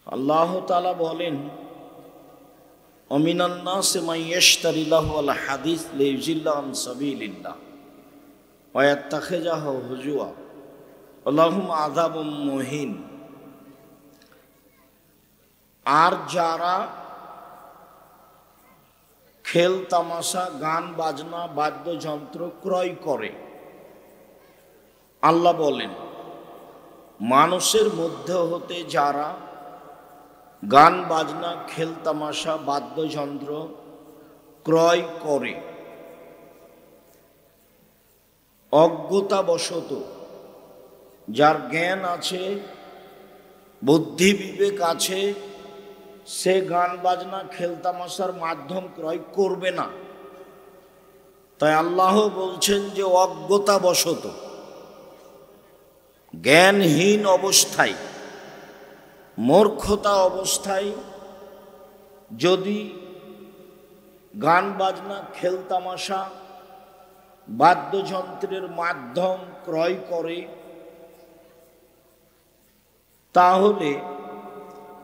আল্লাহ তাআলা বলেন, অমিনান নাসি মান ইয়াশতারি লাহওয়াল হাদিস লিয়ুযিল্লা আন সাবিলিল্লাহ ওয়া ইয়াত্তাখিযাহু হুজুয়া ওয়ালাহুম আযাবুম মুহিন। আর যারা খেল তামাশা, গান বাজনা, বাদ্যযন্ত্র ক্রয় করে, আল্লাহ বলেন মানুষের মধ্যে হতে যারা গান বাজনা, খেল তামাশা, বাদ্যযন্ত্র ক্রয় করে অজ্ঞতাবশত, যার জ্ঞান আছে, বুদ্ধি বিবেক আছে, সে গান বাজনা, খেল তামাশার মাধ্যম ক্রয় করবে না। তাই আল্লাহ বলছেন যে অজ্ঞতাবশত, জ্ঞানহীন অবস্থায়, মূর্খতা অবস্থায় যদি গান বাজনা, খেল তামাশা, বাদ্যযন্ত্রের মাধ্যম ক্রয় করে, তাহলে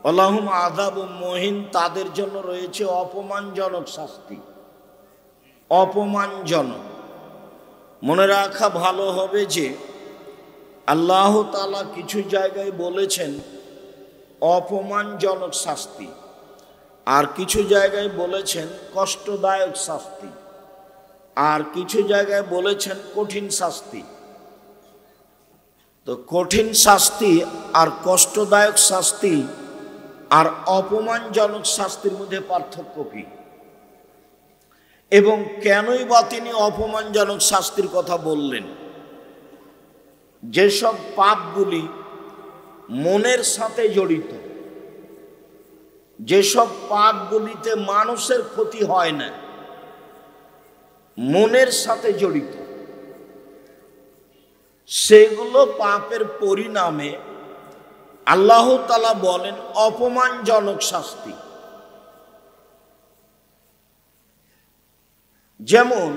আল্লাহুম আযাবুম মুহিন, তাদের জন্য রয়েছে অপমানজনক শাস্তি। অপমানজনক। মনে রাখা ভালো হবে যে আল্লাহ তাআলা কিছু জায়গায় বলেছেন অপমানজনক শাস্তি, আর কিছু জায়গায় বলেছেন কষ্টদায়ক শাস্তি, আর কিছু জায়গায় বলেছেন কঠিন শাস্তি। তো কঠিন শাস্তি আর কষ্টদায়ক শাস্তি আর অপমানজনক শাস্তির মধ্যে পার্থক্য কি, এবং কেনই বা তিনি অপমানজনক শাস্তির কথা বললেন? যেসব পাপগুলি মনের সাথে জড়িত, যেসব পাপগুলিতে মানুষের ক্ষতি হয় না, মনের সাথে জড়িত, সেগুলো পাপের পরিণামে আল্লাহ তাআলা বলেন অপমানজনক শাস্তি। যেমন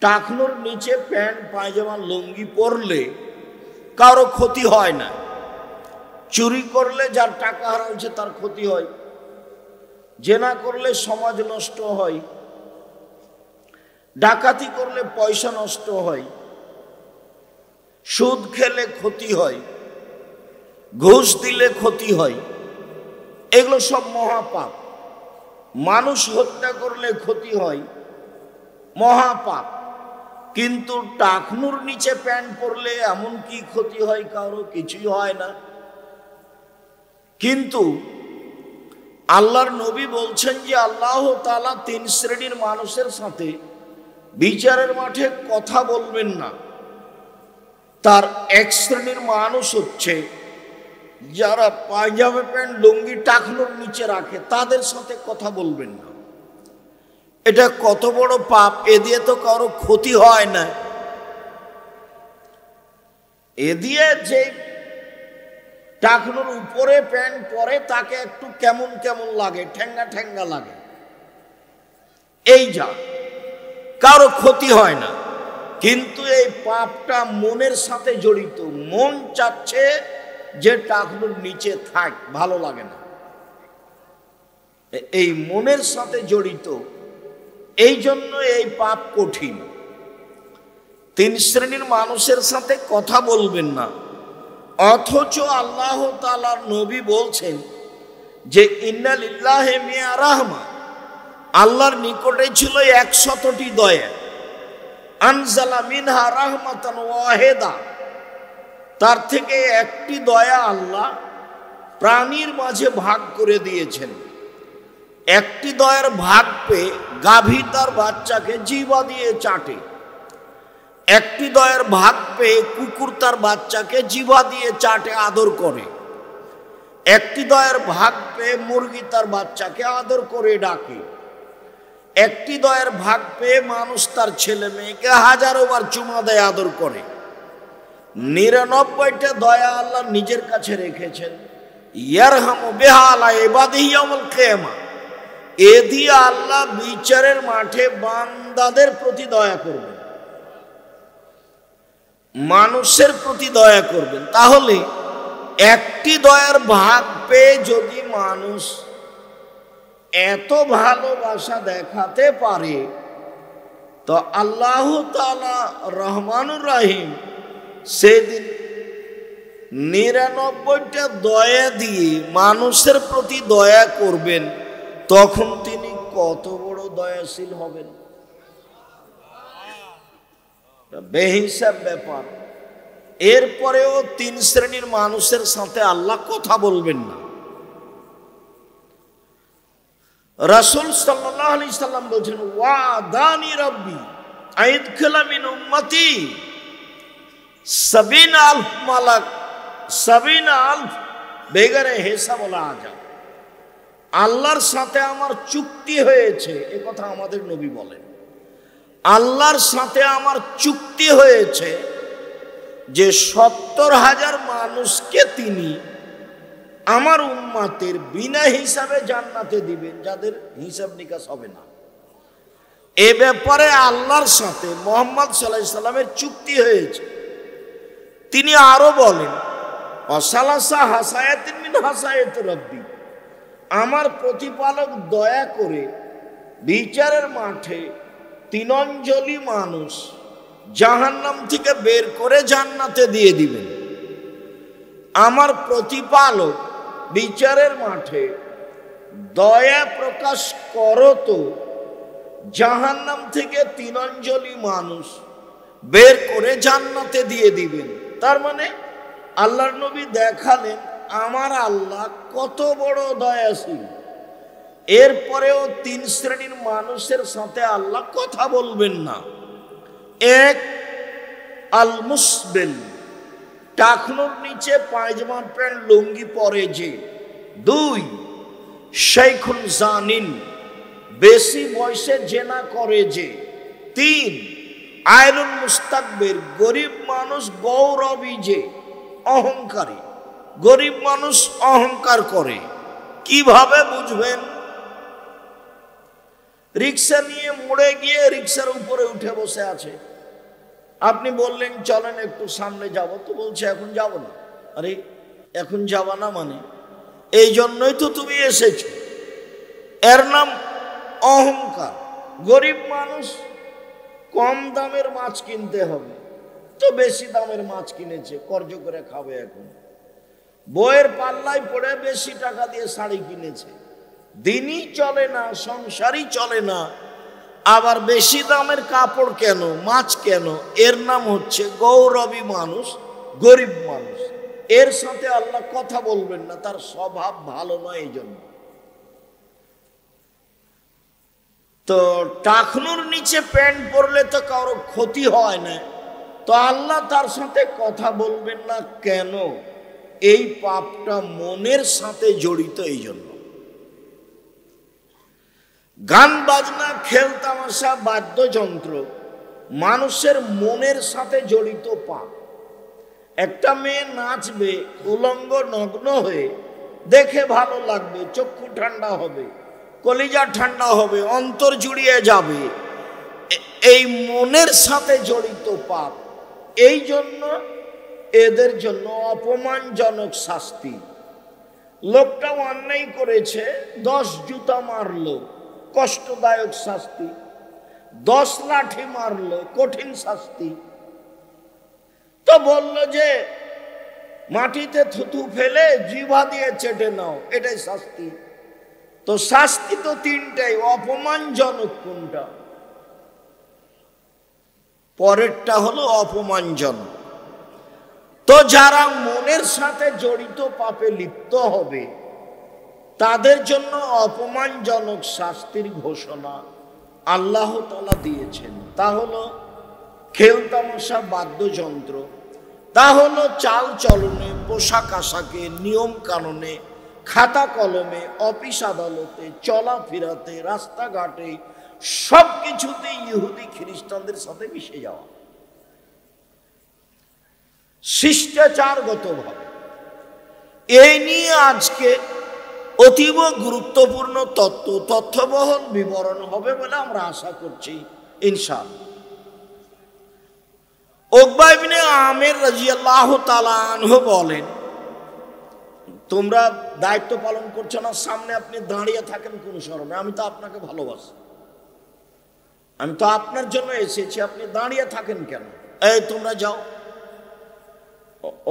টাকনোর নিচে প্যান্ট, পায়জামা, লুঙ্গি পরলে কারো ক্ষতি হয় না। চুরি করলে যার টাকা হারাচ্ছে তার ক্ষতি হয়, জেনা করলে সমাজ নষ্ট হয়, ডাকাতি করলে পয়সা নষ্ট হয়, সুদ খেলে ক্ষতি হয়, ঘুষ দিলে ক্ষতি হয়, এগুলো সব মহাপাপ। মানুষ হত্যা করলে ক্ষতি হয়, মহাপাপ। কিন্তু টাকনুর নিচে প্যান্ট পরলে এমন কি ক্ষতি হয়? কারো কিছুই হয় না। কিন্তু আল্লাহর নবী বলছেন যে আল্লাহ তাআলা তিন শ্রেণীর মানুষের সাথে বিচারের মাঠে কথা বলবেন না। তার এক শ্রেণীর মানুষ হচ্ছে যারা পায়জামা, প্যান্ট, লুঙ্গি টাকনুর নিচে রাখে, তাদের সাথে কথা বলবেন না। এটা কত বড় পাপ! এ দিয়ে তো কারো ক্ষতি হয় না। এ দিয়ে যে টাকনুর উপরে প্যান্ট পরে তাকে একটু কেমন কেমন লাগে, ঠেঙ্গা ঠেঙ্গা লাগে, এই যা, কারো ক্ষতি হয় না। কিন্তু এই পাপটা মনের সাথে জড়িত। মন চাচ্ছে যে টাকনুর নিচে থাক, ভালো লাগে না, এই মনের সাথে জড়িত। এই জন্য এই পাপ কঠিন। তিন শ্রেণীর মানুষের সাথে কথা বলবেন না। অথচ আল্লাহ তাআলার নবী বলছেন যে ইন্না লিল্লাহি মিয়া রাহমা, আল্লাহর নিকটে ছিল 100টি দয়া। আনজালা মিনহা রাহমাতান ওয়াহিদা, তার থেকে একটি দয়া আল্লাহ প্রাণীর মাঝে ভাগ করে দিয়েছেন। একটি দয়ার ভাগ পেয়ে গাভী তার বাচ্চাকে জিহ্বা দিয়ে চাটে। একটি দয়ার ভাগ পেয়ে কুকুর তার বাচ্চাকে জিহ্বা দিয়ে চাটে, আদর করে। একটি দয়ার ভাগ পেয়ে মুরগি তার বাচ্চাকে আদর করে ডাকে। একটি দয়ার ভাগ পেয়ে মানুষ তার ছেলে মেয়েকে হাজারো বার চুমা দেয়, আদর করে। 99টা দয়া আল্লাহ নিজের কাছে রেখেছেন। ইয়ারহামু বিহা আলা ইবাদিহি ইয়াউমুল কিয়ামা, এ দিয়ে আল্লাহ বিচারের মাঠে বান্দাদের প্রতি দয়া করবেন, মানুষের প্রতি দয়া করবেন। তাহলে একটি দয়ার ভাগ পেয়ে যদি মানুষ এত ভালোবাসা দেখাতে পারে, তো আল্লাহ তাআলা রহমানুর রহিম সেদিন 99টা দয়া দিয়ে মানুষের প্রতি দয়া করবেন, তখন তিনি কত বড় দয়াশীল হবেন। বেহিসাব ব্যাপার। এরপরেও 3 শ্রেণীর মানুষের সাথে আল্লাহ কথা বলবেন না। রাসূল সাল্লাল্লাহু আলাইহি সাল্লাম বলেছেন, ওয়াদানি রাব্বি আইদখিলা মিন উম্মতি 70,000 মালাক 70,000 বেগারে হিসাব ওলা আজা। আল্লাহর সাথে আমার চুক্তি হয়েছে, এ কথা আমাদের নবী বলেন। আল্লাহর সাথে আমার চুক্তি হয়েছে যে 70,000 মানুষকে তিনি আমার উম্মতের বিনা হিসাবে জান্নাতে দিবেন, যাদের হিসাব নিকাশ হবে না। এ ব্যাপারে আল্লাহর সাথে মুহাম্মদ সাল্লাল্লাহু আলাইহি সাল্লামের চুক্তি হয়েছে। তিনি আরো বলেন, অসালাসা হাসায়াতিন মিন হাসায়াতি রাব্বি, আমার প্রতিপালক দয়া করে বিচারের মাঠে 3 অঞ্জলি মানুষ জাহান্নাম থেকে বের করে জান্নাতে দিয়ে দিবেন। আমার প্রতিপালক বিচারের মাঠে দয়া প্রকাশ করো তো জাহান্নাম থেকে 3 অঞ্জলি মানুষ বের করে জান্নাতে দিয়ে দিবেন। তার মানে আল্লাহর নবী দেখালেন আমার আল্লাহ কত বড় দয়াশীল। এরপরেও 3 শ্রেণীর মানুষের সাথে আল্লাহ কথা বলবেন না। 1, আল মুসবিল, টাকনুর নিচে পায়জামা প্যান্ট লুঙ্গি পরে যে। 2, শাইখুন জানিন, বেশি বয়সে জেনা করে যে। 3, আইলুল মুস্তাকবির, গরিব মানুষ গৌরবী যে, অহংকারী। গরিব মানুষ অহংকার করে। কিভাবে বুঝবেন? রিক্সা নিয়ে মোড়ে গিয়ে রিক্সার উপরে উঠে বসে আছে। আপনি বললেন চলেন একটু সামনে যাব, তো বলছে এখন যাব না। আরে এখন যাবা না মানে? এই জন্যই তো তুমি এসেছো। এর নাম অহংকার। গরিব মানুষ কম দামের মাছ কিনতে হবে, তো বেশি দামের মাছ কিনেছে, কর্জ করে খাবে। এখন বইয়ের পাল্লায় পড়ে বেশি টাকা দিয়ে শাড়ি কিনেছে, দিনই চলে না, সংসারই চলে না, আবার বেশি দামের কাপড় কেন, মাছ কেন? এর নাম হচ্ছে গৌরবী মানুষ, গরিব মানুষ। এর সাথে আল্লাহ কথা বলবেন না, তার স্বভাব ভালো নয়। এই জন্য তো টাকনুর নিচে প্যান্ট পরলে তো কারো ক্ষতি হয় না, তো আল্লাহ তার সাথে কথা বলবেন না কেন? এই পাপটা মনের সাথে জড়িত। এই জন্য গান বাজনা, খেল তামাশা, বাদ্যযন্ত্র মানুষের মনের সাথে জড়িত পাপ। একটা মেয়ে নাচবে উলঙ্গ নগ্ন হয়ে, দেখে ভালো লাগবে, চক্ষু ঠান্ডা হবে, কলিজা ঠান্ডা হবে, অন্তর জুড়িয়ে যাবে। এই মনের সাথে জড়িত পাপ। এই জন্য এদের জন্য অপমানজনক শাস্তি। লোকটা অন্যায় করেছে, 10 জুতা মারলো, কষ্টদায়ক শাস্তি। 10 লাঠি মারলো, কঠিন শাস্তি। তো বলল যে মাটিতে থুতু ফেলে জিহ্বা দিয়ে চেটে নাও, এটাই শাস্তি। তো শাস্তি তো 3টাই। অপমানজনক কোনটা? পরেরটা হলো অপমানজনক। তো যারা মনের সাথে জড়িত পাপে লিপ্ত হবে, তাদের জন্য অপমানজনক শাস্তির ঘোষণা আল্লাহ তাআলা দিয়েছেন। তা হলো খেল তামাশা, বাদ্যযন্ত্র, তা হলো চাল চলনে, পোশাক আশাকে, নিয়ম কানুনে, খাতা কলমে, অফিস আদালতে, চলাফেরাতে, রাস্তাঘাটে, সব কিছুতে ইহুদি খ্রিস্টানদের সাথে মিশে যাওয়া, শিষ্টাচারগতভাবে। এই নিয়ে আজকে অতীব গুরুত্বপূর্ণ তথ্যবহুল বিবরণ হবে বলে আমরা আশা করছি ইনশাআল্লাহ। উকবা ইবনে আমির রাদিয়াল্লাহু তাআলা আনহু বলেন, তোমরা দায়িত্ব পালন করছো না, সামনে আপনি দাঁড়িয়ে থাকেন কোন শরমে? আমি তো আপনাকে ভালোবাসি, আমি তো আপনার জন্য এসেছি, আপনি দাঁড়িয়ে থাকেন কেন? এই তোমরা যাও,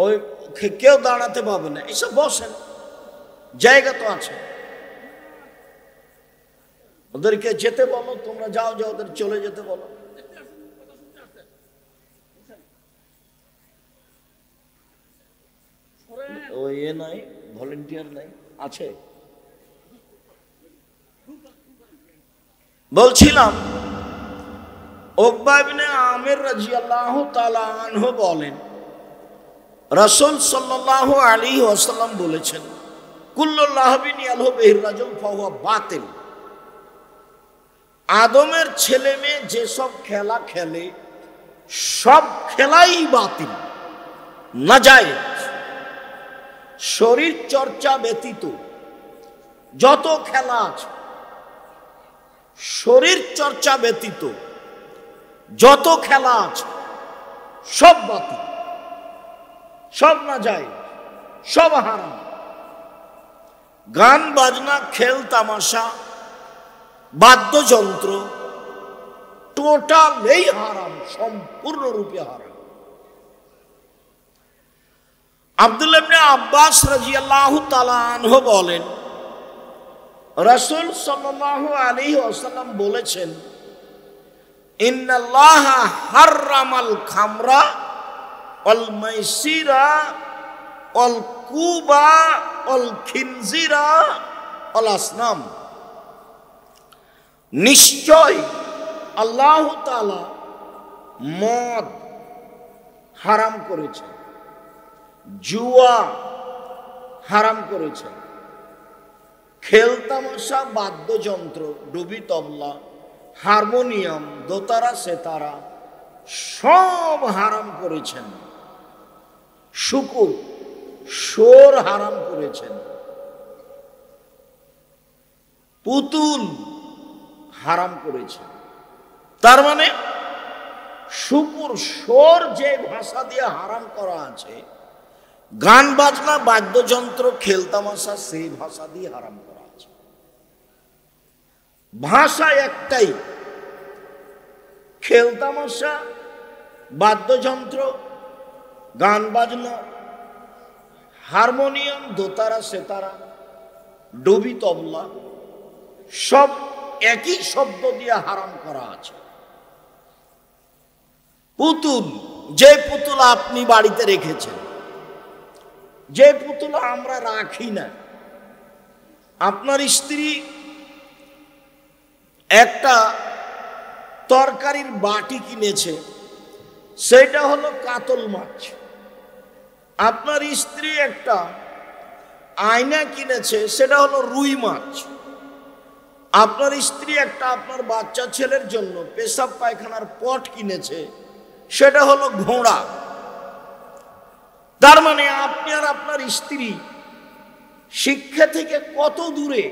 ওই কেউ দাঁড়াতে পাবে না, এসব বসেন, জায়গা তো আছে। ওদেরকে যেতে বলো, তোমরা যাও, যাও ওদের চলে যেতে বলো। ওই এ নাই, ভলেন্টিয়ার নাই, আছে। বলছিলাম উকবা ইবনে আমির রাদিয়াল্লাহু তাআলা আনহু বলেন, রাসূল সাল্লাল্লাহু আলাইহি ওয়াসাল্লাম বলেছেন, কুল্লু লাহবিন ইয়ালহু বিহির রাজুল ফাহুয়া বাতিল। আদমের ছেলে মেয়ে যেসব খেলা খেলে সব খেলাই বাতিল, নাজায়েজ। শরীর চর্চা ব্যতীত যত খেলা আছে, শরীর চর্চা ব্যতীত যত খেলা আছে সব বাতিল, সব নাজায়েজ, সব হারাম। গান বাজনা, খেল তামাশা, বাদ্যযন্ত্র টোটালই হারাম, সম্পূর্ণরূপে হারাম। আব্দুল্লাহ ইবনে আব্বাস রাদিয়াল্লাহু তাআলা আনহু বলেন, রাসূল সাল্লাল্লাহু আলাইহি ওয়াসাল্লাম বলেছেন, ইন্নাল্লাহা হাররামাল খামরা ওয়াল মাইসিরা ওয়াল কুবা ওয়াল খিনজিরা ওয়াল আসনাম। নিশ্চয় আল্লাহ তাআলা মদ হারাম করেছেন, জুয়া হারাম করেছেন, খেলতামশা, বাদ্যযন্ত্র, ডুবি তবলা, হারমোনিয়াম, দোতারা, সেতারা সব হারাম করেছেন, শুকুর, সোর হারাম করেছেন, পুতুল হারাম করেছেন। তার মানে শুকুর, সোর যে ভাষা দিয়ে হারাম করা আছে, গান বাজনা, বাদ্যযন্ত্র, খেলতামাশা সেই ভাষা দিয়ে হারাম করা আছে। ভাষা একটাই, খেলতামাশা, বাদ্যযন্ত্র, গান বাজনা, হারমোনিয়াম, দোতারা, সেতারা, ডুবি তবলা সব একই শব্দ দিয়ে হারাম করা আছে। পুতুল, যে পুতুল আপনি বাড়িতে রেখেছেন, যে পুতুল আমরা রাখি না, আপনার স্ত্রী একটা তরকারির বাটি কিনেছে, সেটা হলো কাতল মাছ। আপনার স্ত্রী একটা আয়না কিনেছে, সেটা হলো রুই মাছ। আপনার স্ত্রী একটা আপনার বাচ্চা ছেলের জন্য পেশাব পায়খানার পট কিনেছে, সেটা হলো ঘোড়া। তার মানে আপনি আর আপনার স্ত্রী শিক্ষা থেকে কত দূরে।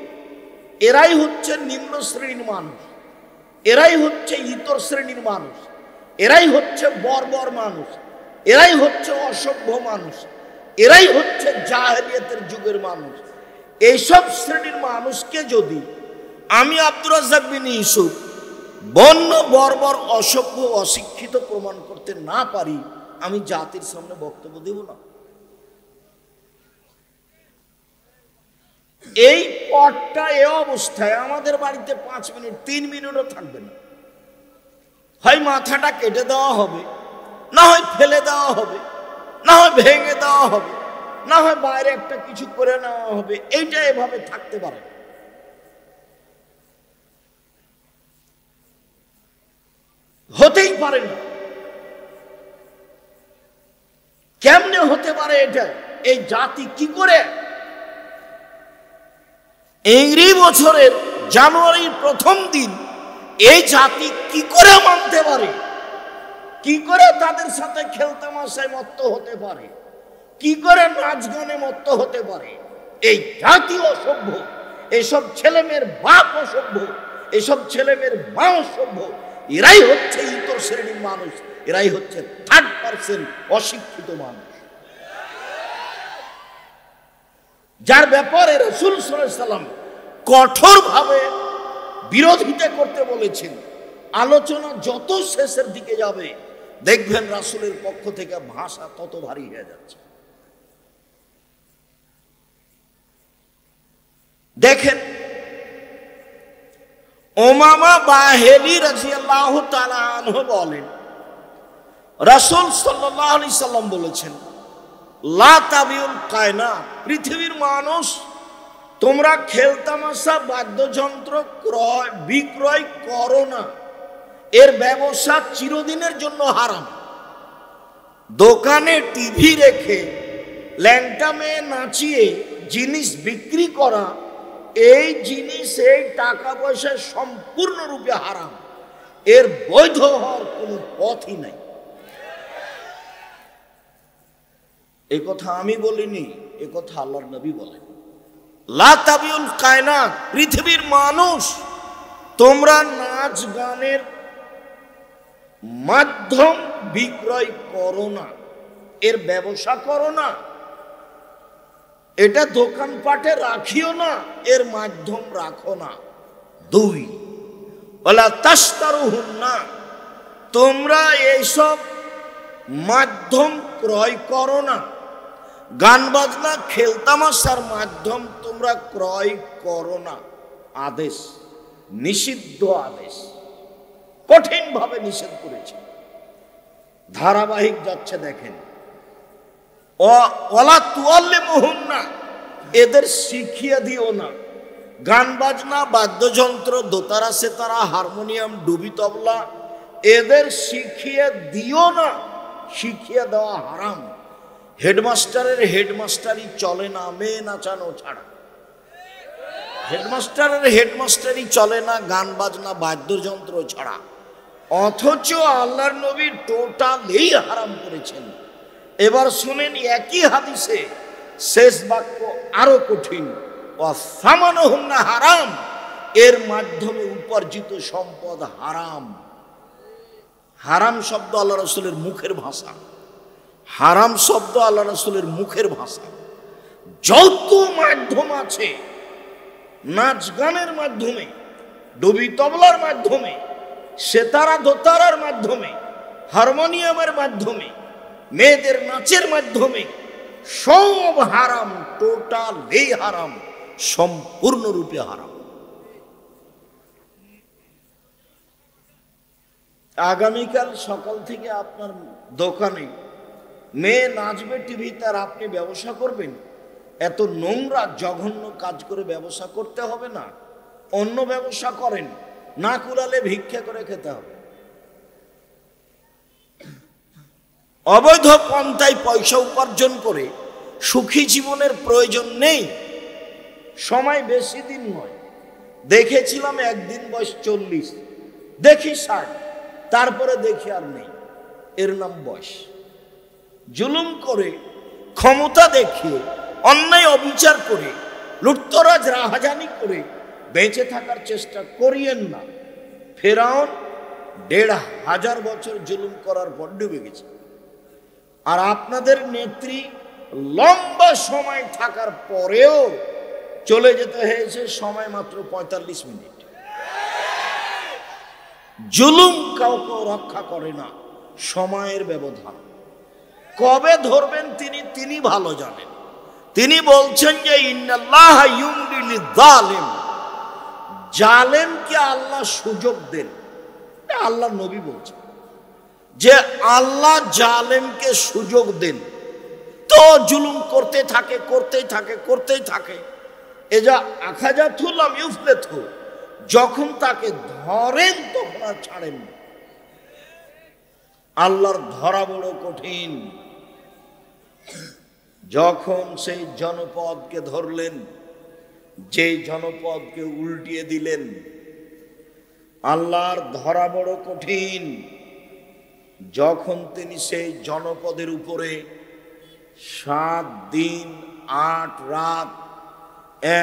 এরাই হচ্ছে নিম্ন শ্রেণীর মানুষ, এরাই হচ্ছে ইতর শ্রেণীর মানুষ, এরাই হচ্ছে বর্বর মানুষ, এরাই হচ্ছে অসভ্য মানুষ, এরাই হচ্ছে জাহেলিয়াতের যুগের মানুষ। এইসব শ্রেণীর মানুষকে যদি আমি আব্দুর রাজ্জাক বিন ইউসুফ বন্য, বর্বর, অসভ্য, অশিক্ষিত প্রমাণ করতে না পারি, আমি জাতির সামনে বক্তব্য দেব না। এই পটটা এ অবস্থায় আমাদের বাড়িতে 5 মিনিট, 3 মিনিটও থাকবে না। হয় মাথাটা কেটে দেওয়া হবে, না হয় ফেলে দেওয়া হবে, না হয় ভেঙে দেওয়া হবে, না হয় বাইরে একটা কিছু করে নেওয়া হবে। এইটা এভাবে থাকতে পারে, হতেই পারে না। কেমনে হতে পারে এটা? এই জাতি কি করে ইংরেজি বছরের জানুয়ারির প্রথম দিন এই জাতি কি করে মানতে পারে? কি করে তাদের সাথে খেলতামাশায় মত্ত হতে পারে? কি করে নাচ গানে মত্ত হতে পারে? এই জাতি অসভ্য, এসব ছেলেমেয়ের বাপ অসভ্য, এসব ছেলেমেয়ের মা অসভ্য। এরাই হচ্ছে ইতর শ্রেণীর মানুষ, এরাই হচ্ছে 3rd পার্সেন্ট অশিক্ষিত মানুষ। যার ব্যাপারে রাসূল সাল্লাল্লাহু আলাইহি সাল্লাম কঠোরভাবে বিরোধিতা করতে বলেছেন, আলোচনা যত শেষের দিকে যাবে দেখবেন রাসূলের পক্ষ থেকে ভাষা তত ভারী হয়ে যাচ্ছে। দেখেন উমামা বাহিলি রাদিয়াল্লাহু তাআলা আনহু বলেন, রাসূল সাল্লাল্লাহু আলাইহি সাল্লাম বলেছেন, লা তাবিউল কায়নাত, পৃথিবীর মানুষ তোমরা খেলতামাশা বাদ্যযন্ত্র ক্রয় বিক্রয় করো না, এর ব্যবসা চিরদিনের জন্য হারাম। দোকানে টিভি রেখে ল্যাংটা মেয়ে নাচিয়ে জিনিস বিক্রি করা, এই জিনিস এই টাকা পয়সা সম্পূর্ণরূপে হারাম, এর বৈধ হওয়ার কোনো পথই নাই। এই কথা আমি বলিনি, এ কথা আল্লাহর নবী বলেন। লা তাবিউল কায়নাত, পৃথিবীর মানুষ তোমরা নাচ গানের মাধ্যম বিক্রয় করো না, এর ব্যবসা করো না, এটা দোকানপাটে রাখিও না, এর মাধ্যম রাখো না। 2, ওয়ালা তাশতারুহুন্না, তোমরা এইসব মাধ্যম ক্রয় করো না, গান বাজনা খেলতামাশার মাধ্যম তোমরা ক্রয় করো না। আদেশ, নিষিদ্ধ আদেশ, কঠিন ভাবে নিষেধ করেছে। ধারাবাহিক যাচ্ছে দেখেন, ওয়ালা তুআল্লিমুহুন্না, এদের শিখিয়ে দিও না। গান বাজনা বাদ্যযন্ত্র দোতারা সেতারা হারমোনিয়াম ডুবি তবলা এদের শিখিয়ে দিও না, শিখিয়ে দেওয়া হারাম। হেডমাস্টারের হেডমাস্টারি চলে না মেয়ে নাচানো ছাড়া, হেডমাস্টারের হেডমাস্টারি চলে না গান বাজনা বাদ্যযন্ত্র ছাড়া, অথচ আল্লাহর নবী টোটালি হারাম করেছেন। এবার শুনেন একই হাদিসে শেষ বাক্য আরো কঠিন, ওয়াসামানুহুন্না হারাম, এর মাধ্যমে উপার্জিত সম্পদ হারাম। হারাম শব্দ আল্লাহ রাসূলের মুখের ভাষা, হারাম শব্দ আল্লাহ রাসূলের মুখের ভাষা। যত মাধ্যম আছে, নাচ গানের মাধ্যমে, ডুবি তবলার মাধ্যমে, সেতারা দোতারার মাধ্যমে, হারমোনিয়ামের মাধ্যমে, মেয়েদের নাচের মাধ্যমে, সব হারাম, টোটালি হারাম, সম্পূর্ণরূপে হারাম। আগামীকাল সকাল থেকে আপনার দোকানে মেয়ে নাচবে টিভিতে আর আপনি ব্যবসা করবেন, এত নোংরা জঘন্য কাজ করে ব্যবসা করতে হবে না। অন্য ব্যবসা করেন, না কুলালে ভিক্ষা করে খেতে হবে। অবৈধ পন্থায় পয়সা উপার্জন করে সুখী জীবনের প্রয়োজন নেই। সময় বেশি দিন নয়, দেখেছিলাম একদিন বয়স 40, দেখি 60, তারপরে দেখি আর নেই, এর নাম বয়স। জুলুম করে, ক্ষমতা দেখিয়ে, অন্যায় অবিচার করে, লুটতরাজ রাহাজানি করে বেঁচে থাকার চেষ্টা করিয়েন না। ফেরাউন 1500 বছর জুলুম করার পর ডুবে গেছে, আর আপনাদের নেত্রী লম্বা সময় থাকার পরেও চলে যেতে হয়েছে সময় মাত্র 45 মিনিট। জুলুম কাউকে রক্ষা করে না, সময়ের ব্যবধান। কবে ধরবেন তিনি ভালো জানেন। তিনি বলছেন যে ইন্নাল্লাহা ইউমলি লিয-যালিম, জালেমকে আল্লাহ সুযোগ দেন। আল্লাহ নবী বলছেন যে আল্লাহ জালেমকে সুযোগ দেন, তো জুলুম করতে থাকে করতেই থাকে করতেই থাকে। এজা আখাযাতুল্লাহ ইউফলিতু, যখন তাকে ধরেন তখন আর ছাড়েন না। আল্লাহর ধরা বড় কঠিন। যখন সেই জনপদকে ধরলেন, যে জনপদকে উল্টিয়ে দিলেন, আল্লাহর ধরা বড় কঠিন। যখন তিনি সেই জনপদের উপরে 7 দিন 8 রাত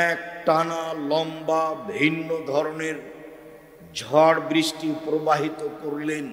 এক টানা লম্বা ভিন্ন ধরনের ঝড় বৃষ্টি প্রবাহিত করলেন,